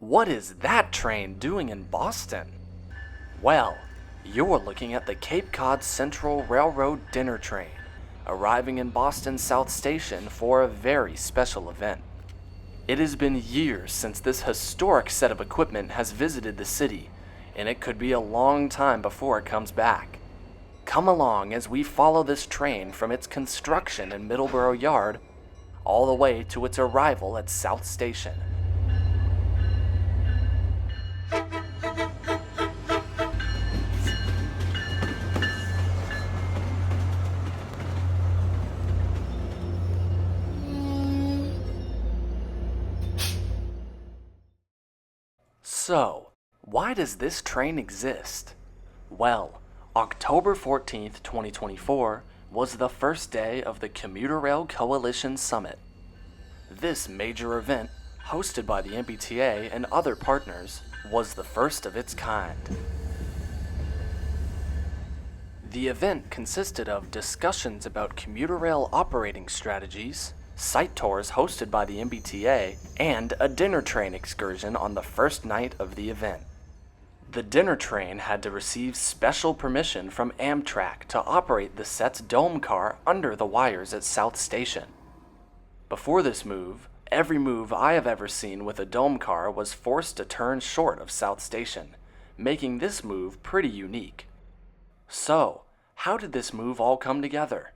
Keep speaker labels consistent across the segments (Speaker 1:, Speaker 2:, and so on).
Speaker 1: What is that train doing in Boston? Well, you're looking at the Cape Cod Central Railroad dinner train, arriving in Boston South Station for a very special event. It has been years since this historic set of equipment has visited the city, and it could be a long time before it comes back. Come along as we follow this train from its construction in Middleboro Yard all the way to its arrival at South Station. So, why does this train exist? Well, October 14th, 2024 was the first day of the Commuter Rail Coalition Summit. This major event, hosted by the MBTA and other partners, was the first of its kind. The event consisted of discussions about commuter rail operating strategies, site tours hosted by the MBTA, and a dinner train excursion on the first night of the event. The dinner train had to receive special permission from Amtrak to operate the set's dome car under the wires at South Station. Before this move, every move I have ever seen with a dome car was forced to turn short of South Station, making this move pretty unique. So, how did this move all come together?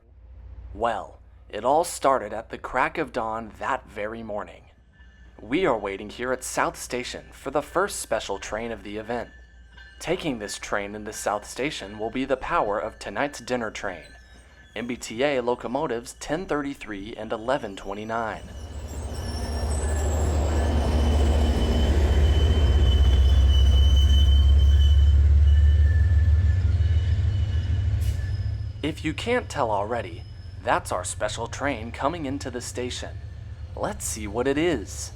Speaker 1: Well, it all started at the crack of dawn that very morning. We are waiting here at South Station for the first special train of the event. Taking this train into South Station will be the power of tonight's dinner train, MBTA locomotives 1033 and 1129. If you can't tell already, that's our special train coming into the station. Let's see what it is.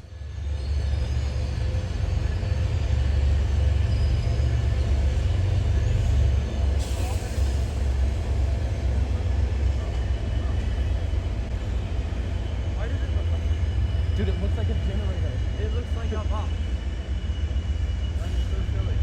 Speaker 2: Dude, it looks like a generator. It looks like a pump. That is so silly.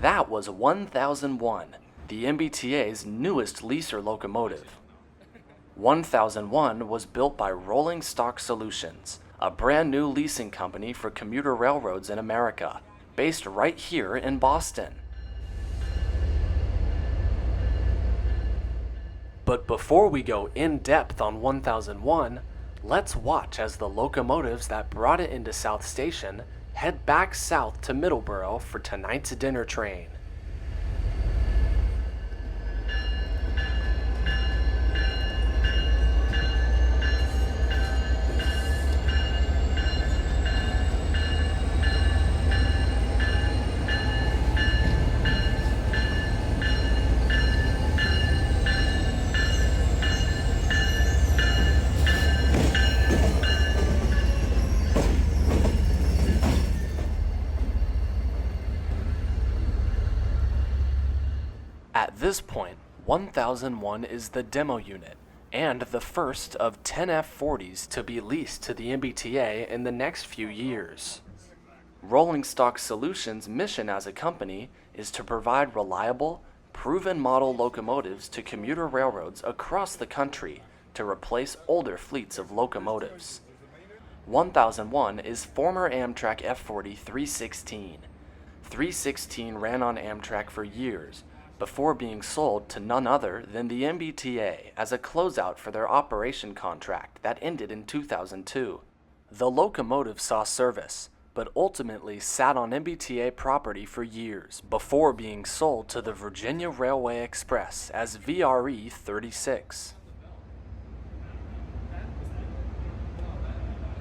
Speaker 1: That was 1001, the MBTA's newest leaser locomotive. 1001 was built by Rolling Stock Solutions, a brand new leasing company for commuter railroads in America, based right here in Boston. But before we go in depth on 1001, let's watch as the locomotives that brought it into South Station head back south to Middleboro for tonight's dinner train. At this point, 1001 is the demo unit, and the first of 10 F40s to be leased to the MBTA in the next few years. Rolling Stock Solutions' mission as a company is to provide reliable, proven model locomotives to commuter railroads across the country to replace older fleets of locomotives. 1001 is former Amtrak F40 316. 316 ran on Amtrak for years before being sold to none other than the MBTA as a closeout for their operation contract that ended in 2002. The locomotive saw service, but ultimately sat on MBTA property for years before being sold to the Virginia Railway Express as VRE 36.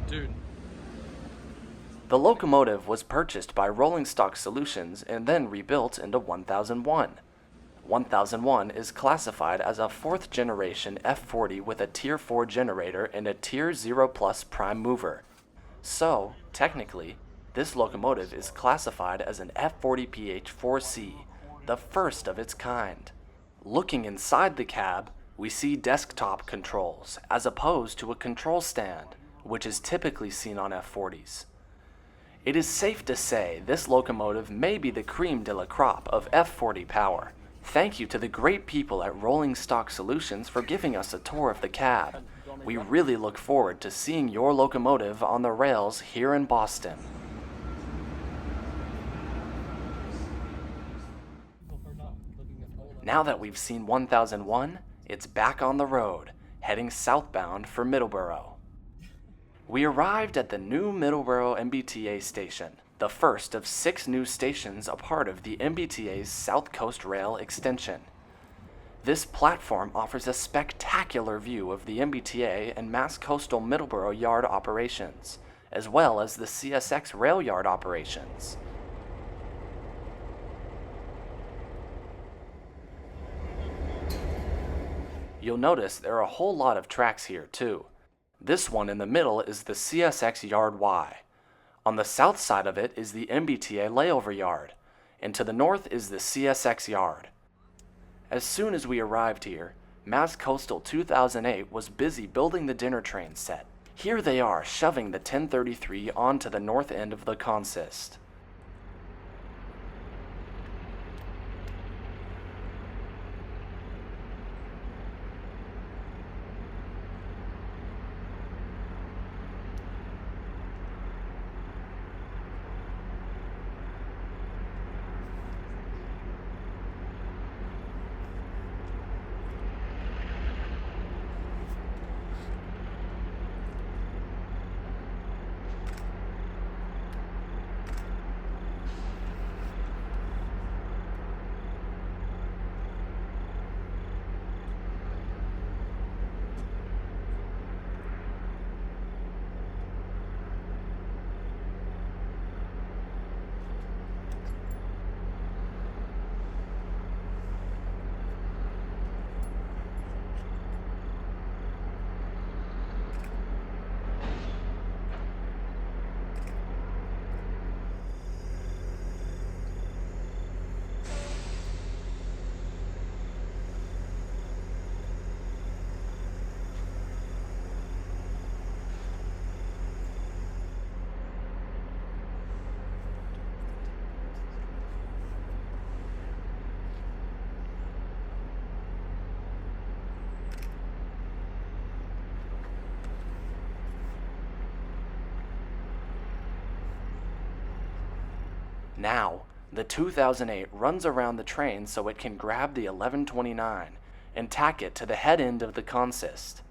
Speaker 2: Dude.
Speaker 1: The locomotive was purchased by Rolling Stock Solutions and then rebuilt into 1001. 1001 is classified as a fourth generation F40 with a Tier 4 generator and a Tier 0 Plus prime mover. So, technically, this locomotive is classified as an F40PH4C, the first of its kind. Looking inside the cab, we see desktop controls as opposed to a control stand, which is typically seen on F40s. It is safe to say this locomotive may be the creme de la crop of F40 power. Thank you to the great people at Rolling Stock Solutions for giving us a tour of the cab. We really look forward to seeing your locomotive on the rails here in Boston. Now that we've seen 1001, it's back on the road, heading southbound for Middleboro. We arrived at the new Middleboro MBTA station, the first of 6 new stations a part of the MBTA's South Coast Rail extension. This platform offers a spectacular view of the MBTA and Mass Coastal Middleboro yard operations, as well as the CSX rail yard operations. You'll notice there are a whole lot of tracks here too. This one in the middle is the CSX Yard Y. On the south side of it is the MBTA layover yard, and to the north is the CSX yard. As soon as we arrived here, Mass Coastal 2008 was busy building the dinner train set. Here they are shoving the 1033 onto the north end of the consist. Now, the 2008 runs around the train so it can grab the 1129 and tack it to the head end of the consist.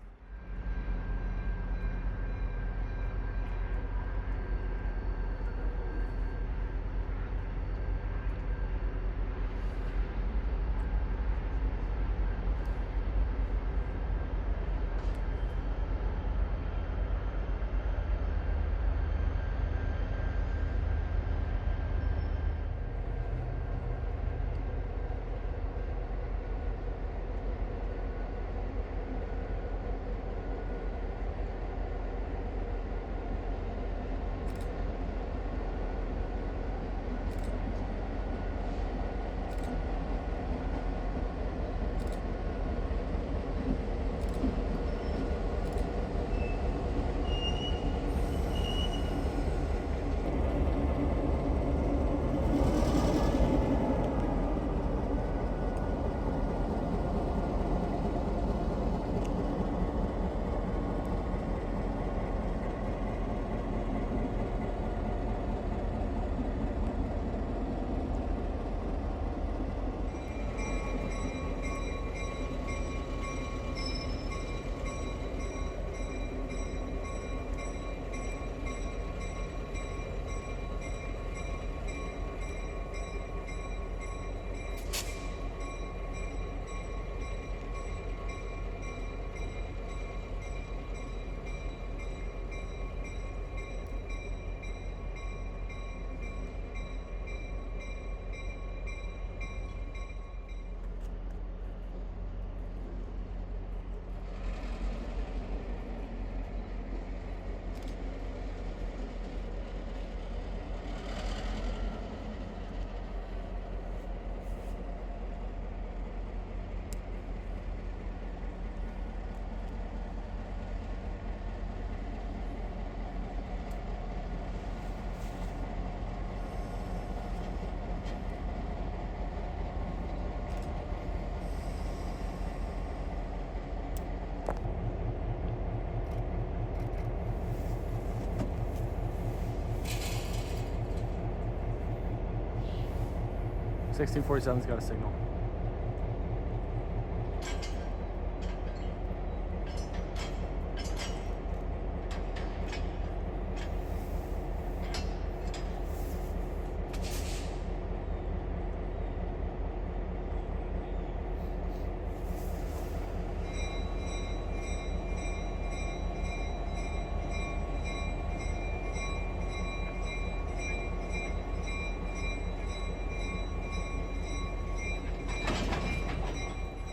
Speaker 2: 1647's got a signal.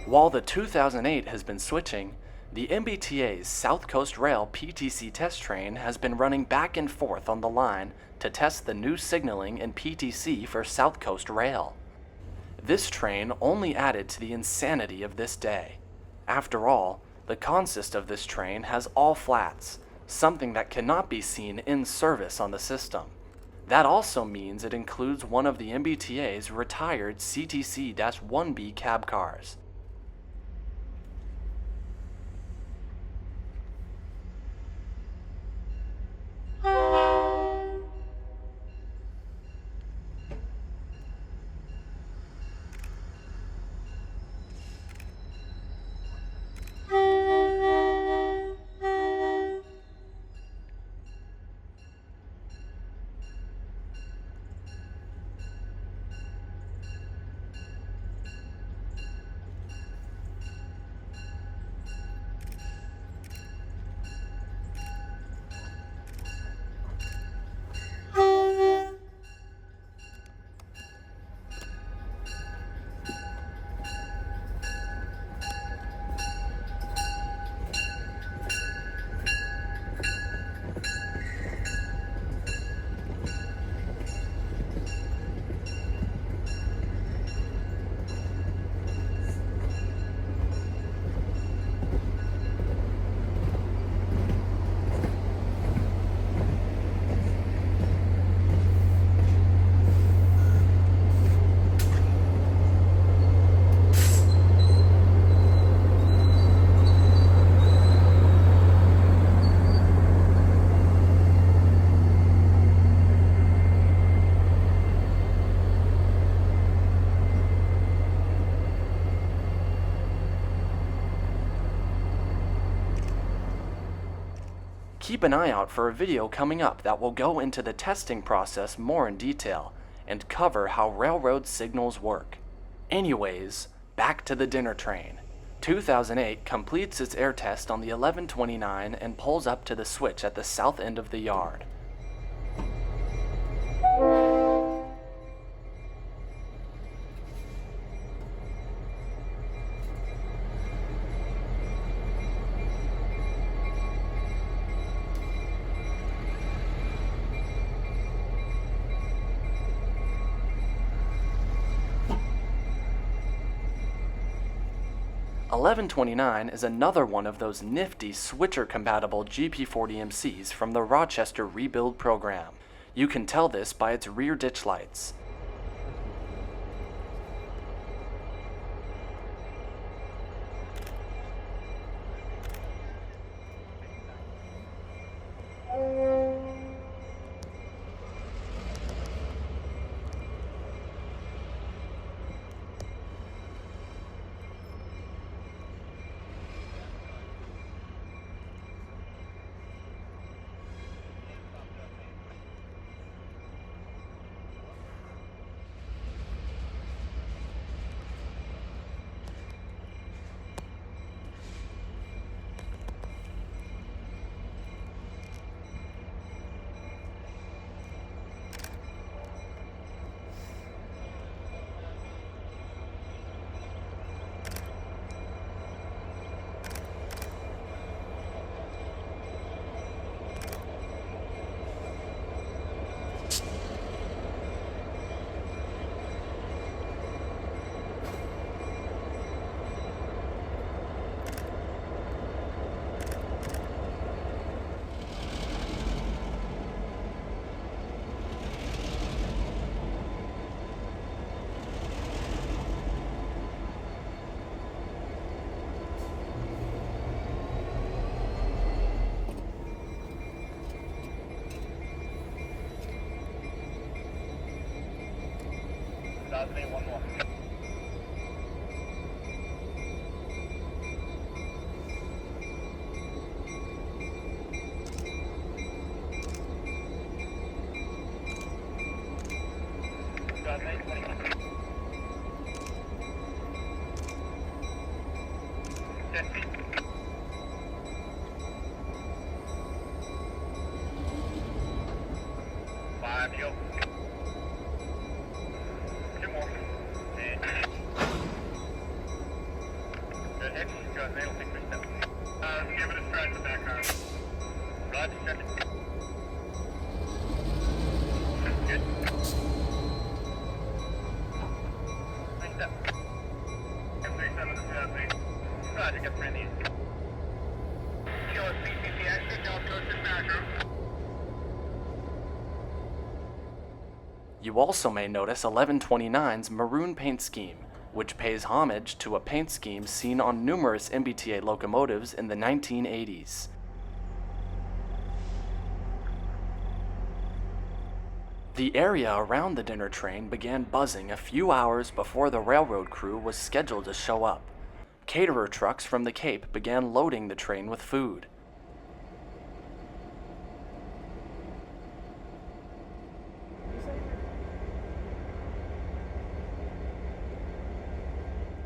Speaker 1: While the 2008 has been switching, the MBTA's South Coast Rail PTC test train has been running back and forth on the line to test the new signaling and PTC for South Coast Rail. This train only added to the insanity of this day. After all, the consist of this train has all flats, something that cannot be seen in service on the system. That also means it includes one of the MBTA's retired CTC-1B cab cars. Keep an eye out for a video coming up that will go into the testing process more in detail and cover how railroad signals work. Anyways, back to the dinner train. 2008 completes its air test on the 1129 and pulls up to the switch at the south end of the yard. (1129) is another one of those nifty switcher-compatible GP40 MCs from the Rochester rebuild program. You can tell this by its rear ditch lights.
Speaker 3: 10 feet. 5, yo. 2 more. And good hitch. Good, they don't think 3 steps. Give it a stride in the background. Roger, send it. Good. 3 steps. F37 to 2008. Roger, get friendly. Kilo PCC exit, South Coast Dispatcher.
Speaker 1: You also may notice 1129's maroon paint scheme, which pays homage to a paint scheme seen on numerous MBTA locomotives in the 1980s. The area around the dinner train began buzzing a few hours before the railroad crew was scheduled to show up. Caterer trucks from the Cape began loading the train with food.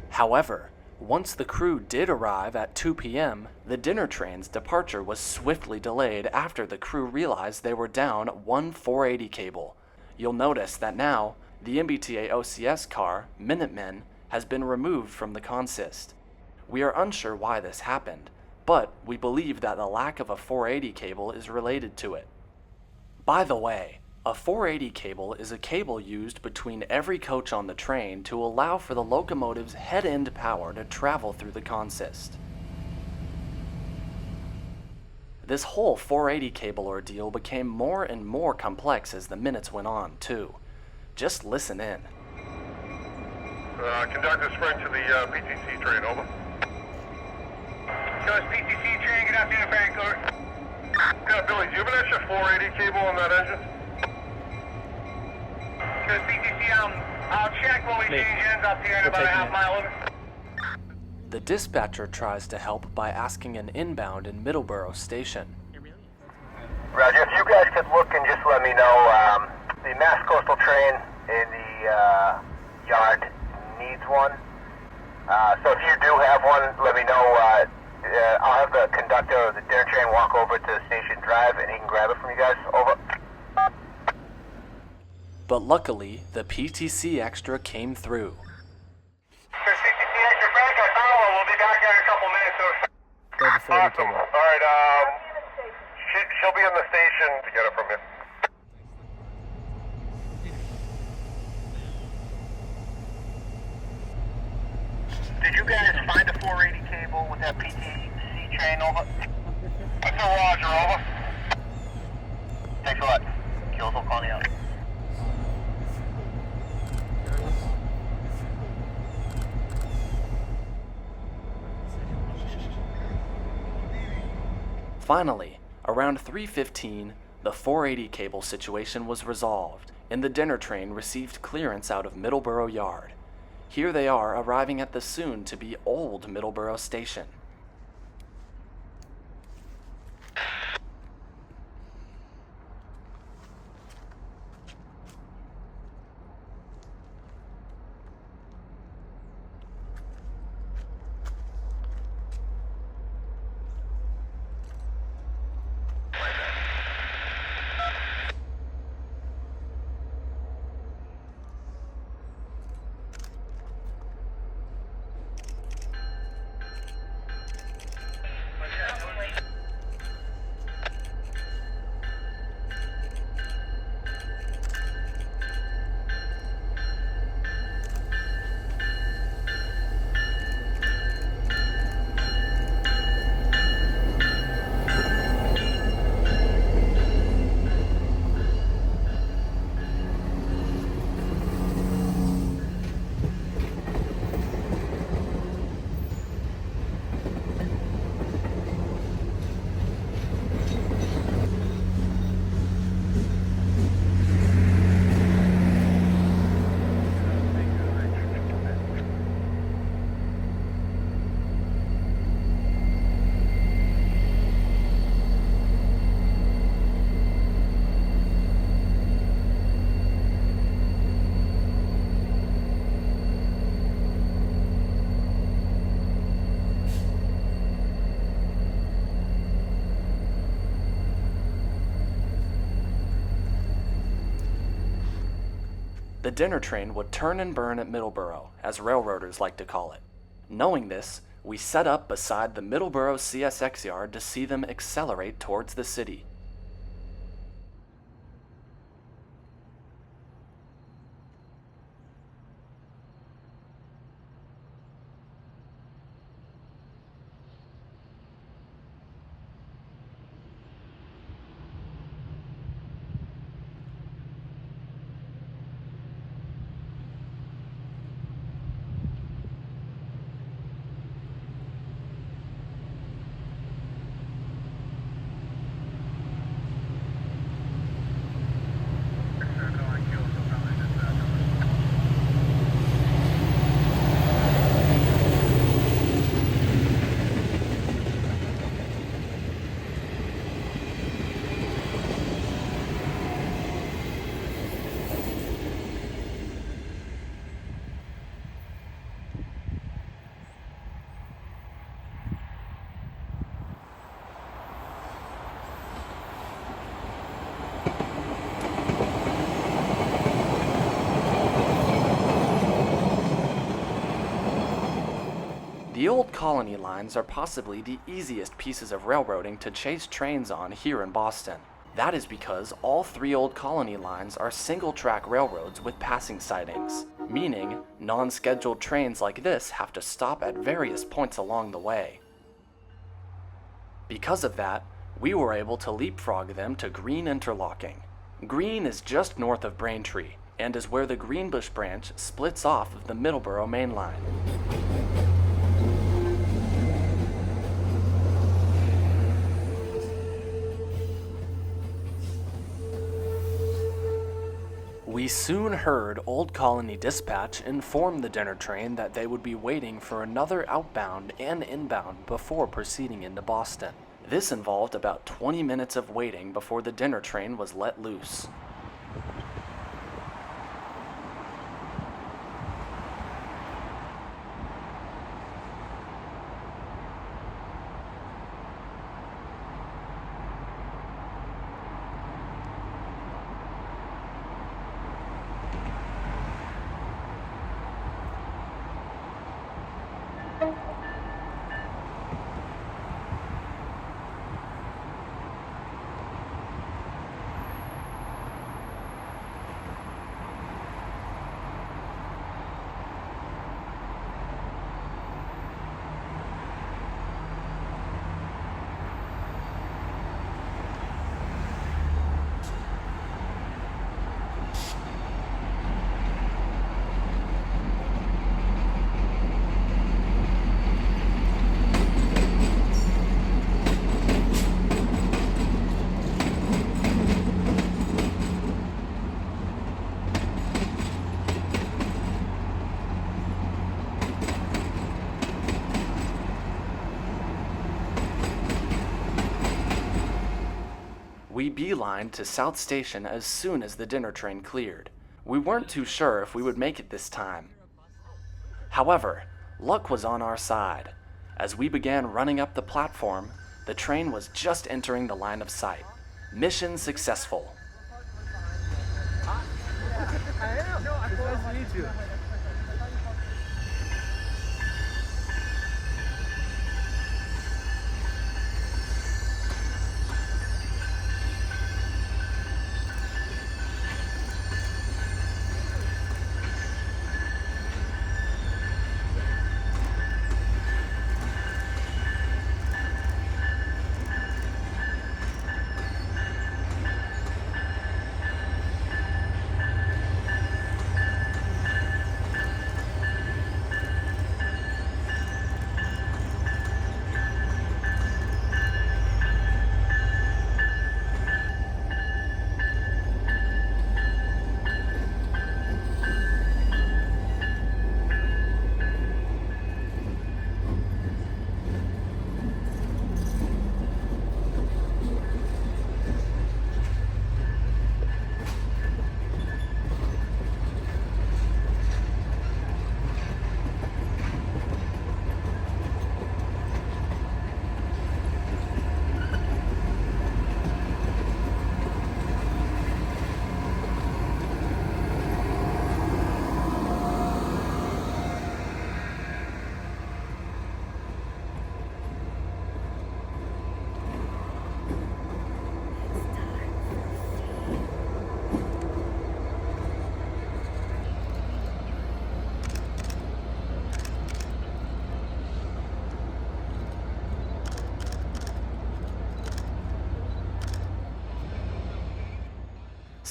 Speaker 1: However, once the crew did arrive at 2 p.m., the dinner train's departure was swiftly delayed after the crew realized they were down one 480 cable. You'll notice that now, the MBTA OCS car, Minutemen, has been removed from the consist. We are unsure why this happened, but we believe that the lack of a 480 cable is related to it. By the way, a 480 cable is a cable used between every coach on the train to allow for the locomotive's head-end power to travel through the consist. This whole 480 cable ordeal became more and more complex as the minutes went on, too. Just listen in.
Speaker 4: Conductor sprint to the PTC train, over.
Speaker 3: Coast PCC train, good afternoon, Vancouver.
Speaker 4: Yeah, Billy, do you have an extra 480 cable on that engine?
Speaker 3: Coast PCC, I'll check when we change ends up here in about a half mile. Over.
Speaker 1: The dispatcher tries to help by asking an inbound in Middleboro station.
Speaker 5: Roger, if you guys could look and just let me know, the Mass Coastal train in the yard needs one. So if you do have one, let me know. I'll have the conductor of the dinner train walk over to Station Drive and he can grab it from you guys. Over.
Speaker 1: But luckily, the PTC extra came through.
Speaker 3: Coast PCC extra, Frank, I found one. We'll be back there in a couple minutes. Over.
Speaker 4: Awesome. All right, she'll be in the station to get it from you.
Speaker 3: Did you guys find a 480 cable with that PTC train, over? That's a Roger, over. Thanks a lot. Kills will call me out.
Speaker 1: Finally, around 3:15, the 480 cable situation was resolved, and the dinner train received clearance out of Middleboro Yard. Here they are arriving at the soon-to-be old Middleboro station. the dinner train would turn and burn at Middleboro, as railroaders like to call it. Knowing this, we set up beside the Middleboro CSX yard to see them accelerate towards the city. The old colony lines are possibly the easiest pieces of railroading to chase trains on here in Boston. That is because all 3 old colony lines are single-track railroads with passing sidings, meaning non-scheduled trains like this have to stop at various points along the way. Because of that, we were able to leapfrog them to Green Interlocking. Green is just north of Braintree, and is where the Greenbush branch splits off of the Middleboro main line. We soon heard Old Colony Dispatch inform the dinner train that they would be waiting for another outbound and inbound before proceeding into Boston. This involved about 20 minutes of waiting before the dinner train was let loose. We beelined to South Station as soon as the dinner train cleared. We weren't too sure if we would make it this time. However, luck was on our side. As we began running up the platform, the train was just entering the line of sight. Mission successful.
Speaker 2: I am. No, it's nice to meet you.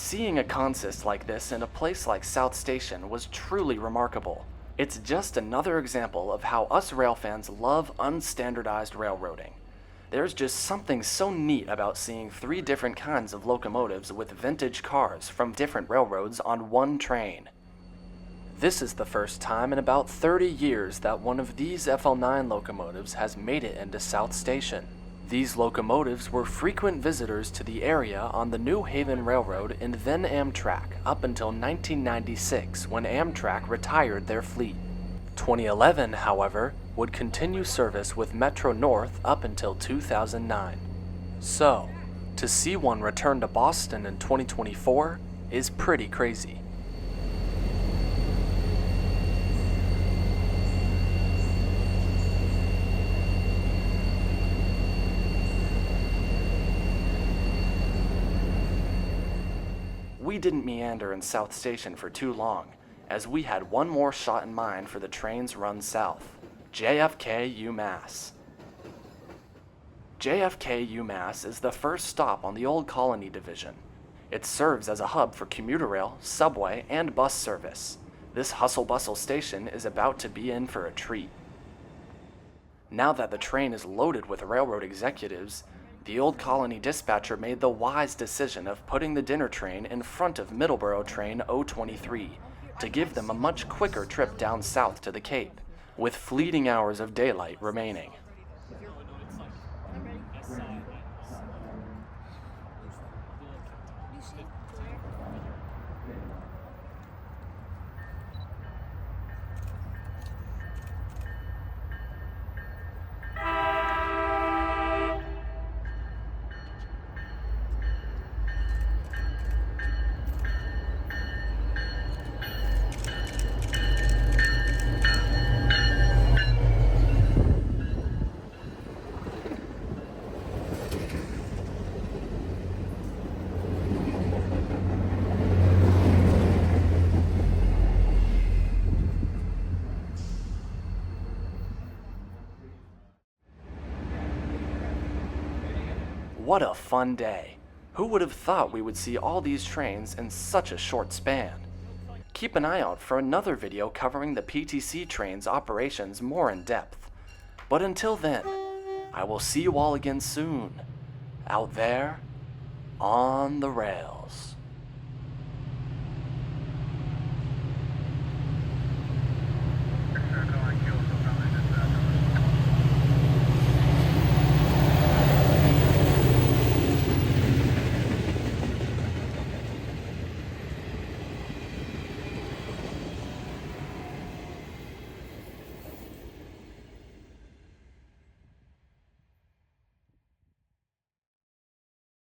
Speaker 1: Seeing a consist like this in a place like South Station was truly remarkable. It's just another example of how us rail fans love unstandardized railroading. There's just something so neat about seeing 3 different kinds of locomotives with vintage cars from different railroads on one train. This is the first time in about 30 years that one of these FL9 locomotives has made it into South Station. These locomotives were frequent visitors to the area on the New Haven Railroad and then Amtrak up until 1996 when Amtrak retired their fleet. 2011, however, would continue service with Metro North up until 2009. So, to see one return to Boston in 2024 is pretty crazy. We didn't meander in South Station for too long, as we had one more shot in mind for the train's run south, JFK UMass. JFK UMass is the first stop on the Old Colony Division. It serves as a hub for commuter rail, subway, and bus service. This hustle-bustle station is about to be in for a treat. Now that the train is loaded with railroad executives, the Old Colony dispatcher made the wise decision of putting the dinner train in front of Middleboro train 023 to give them a much quicker trip down south to the Cape, with fleeting hours of daylight remaining. What a fun day! Who would have thought we would see all these trains in such a short span? Keep an eye out for another video covering the PTC train's operations more in depth. But until then, I will see you all again soon, out there on the rails.